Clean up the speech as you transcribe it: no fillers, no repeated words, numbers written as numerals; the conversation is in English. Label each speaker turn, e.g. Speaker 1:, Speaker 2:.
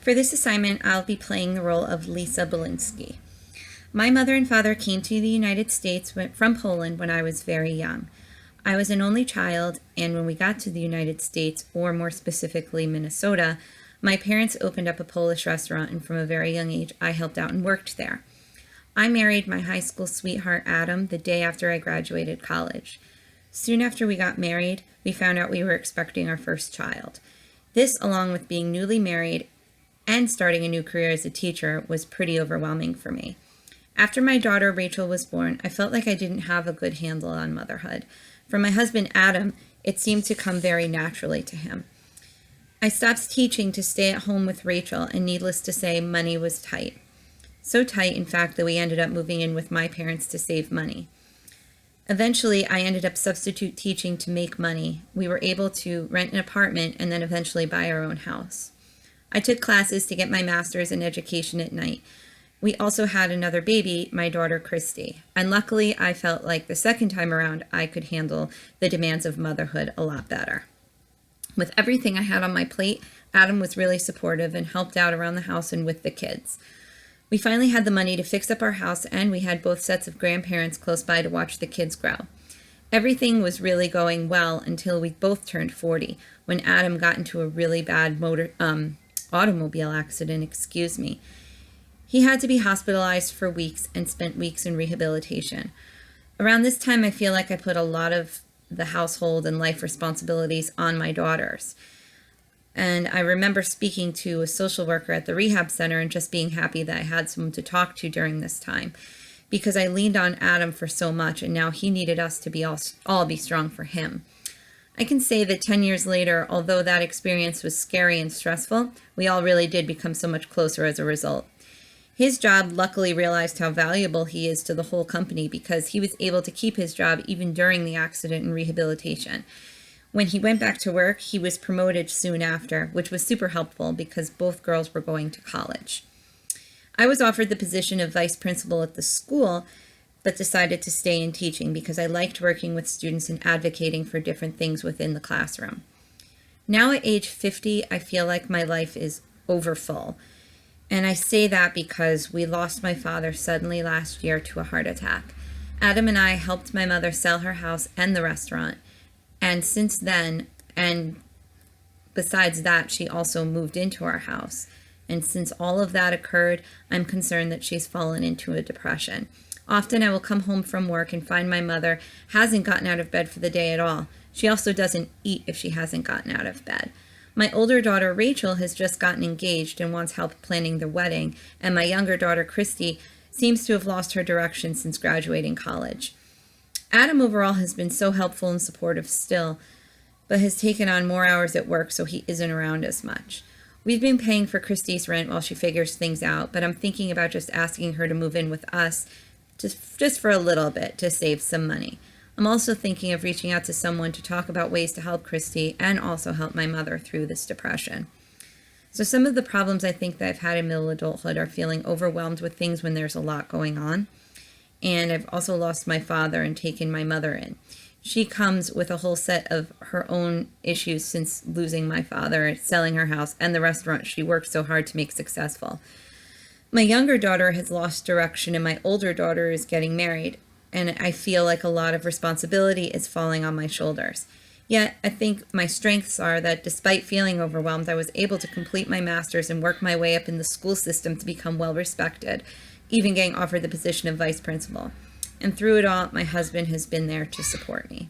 Speaker 1: For this assignment, I'll be playing the role of Lisa Balinski. My mother and father came to the United States from Poland when I was very young. I was an only child, and when we got to the United States, or more specifically Minnesota, my parents opened up a Polish restaurant, and from a very young age, I helped out and worked there. I married my high school sweetheart, Adam, the day after I graduated college. Soon after we got married, we found out we were expecting our first child. This, along with being newly married and starting a new career as a teacher, was pretty overwhelming for me. After my daughter Rachel was born, I felt like I didn't have a good handle on motherhood. For my husband Adam, it seemed to come very naturally to him. I stopped teaching to stay at home with Rachel, and needless to say, money was tight. So tight, in fact, that we ended up moving in with my parents to save money. Eventually, I ended up substitute teaching to make money. We were able to rent an apartment and then eventually buy our own house. I took classes to get my master's in education at night. We also had another baby, my daughter Christy, and luckily I felt like the second time around I could handle the demands of motherhood a lot better. With everything I had on my plate, Adam was really supportive and helped out around the house and with the kids. We finally had the money to fix up our house, and we had both sets of grandparents close by to watch the kids grow. Everything was really going well until we both turned 40, when Adam got into a really bad automobile accident, He had to be hospitalized for weeks and spent weeks in rehabilitation. Around this time, I feel like I put a lot of the household and life responsibilities on my daughters. And I remember speaking to a social worker at the rehab center and just being happy that I had someone to talk to during this time, because I leaned on Adam for so much, and now he needed us to all be strong for him. I can say that 10 years later, although that experience was scary and stressful, we all really did become so much closer as a result. His job luckily realized how valuable he is to the whole company, because he was able to keep his job even during the accident and rehabilitation. When he went back to work, he was promoted soon after, which was super helpful because both girls were going to college. I was offered the position of vice principal at the school, but decided to stay in teaching because I liked working with students and advocating for different things within the classroom. Now at age 50, I feel like my life is overfull. And I say that because we lost my father suddenly last year to a heart attack. Adam and I helped my mother sell her house and the restaurant. And since then, and besides that, she also moved into our house. And since all of that occurred, I'm concerned that she's fallen into a depression. Often I will come home from work and find my mother hasn't gotten out of bed for the day at all. She also doesn't eat if she hasn't gotten out of bed. My older daughter, Rachel, has just gotten engaged and wants help planning the wedding, and my younger daughter, Christy, seems to have lost her direction since graduating college. Adam overall has been so helpful and supportive still, but has taken on more hours at work, so he isn't around as much. We've been paying for Christy's rent while she figures things out, but I'm thinking about just asking her to move in with us just for a little bit to save some money. I'm also thinking of reaching out to someone to talk about ways to help Christy and also help my mother through this depression. So some of the problems I think that I've had in middle adulthood are feeling overwhelmed with things when there's a lot going on. And I've also lost my father and taken my mother in. She comes with a whole set of her own issues since losing my father, selling her house, and the restaurant she worked so hard to make successful. My younger daughter has lost direction, and my older daughter is getting married. And I feel like a lot of responsibility is falling on my shoulders. Yet, I think my strengths are that despite feeling overwhelmed, I was able to complete my master's and work my way up in the school system to become well respected, even getting offered the position of vice principal. And through it all, my husband has been there to support me.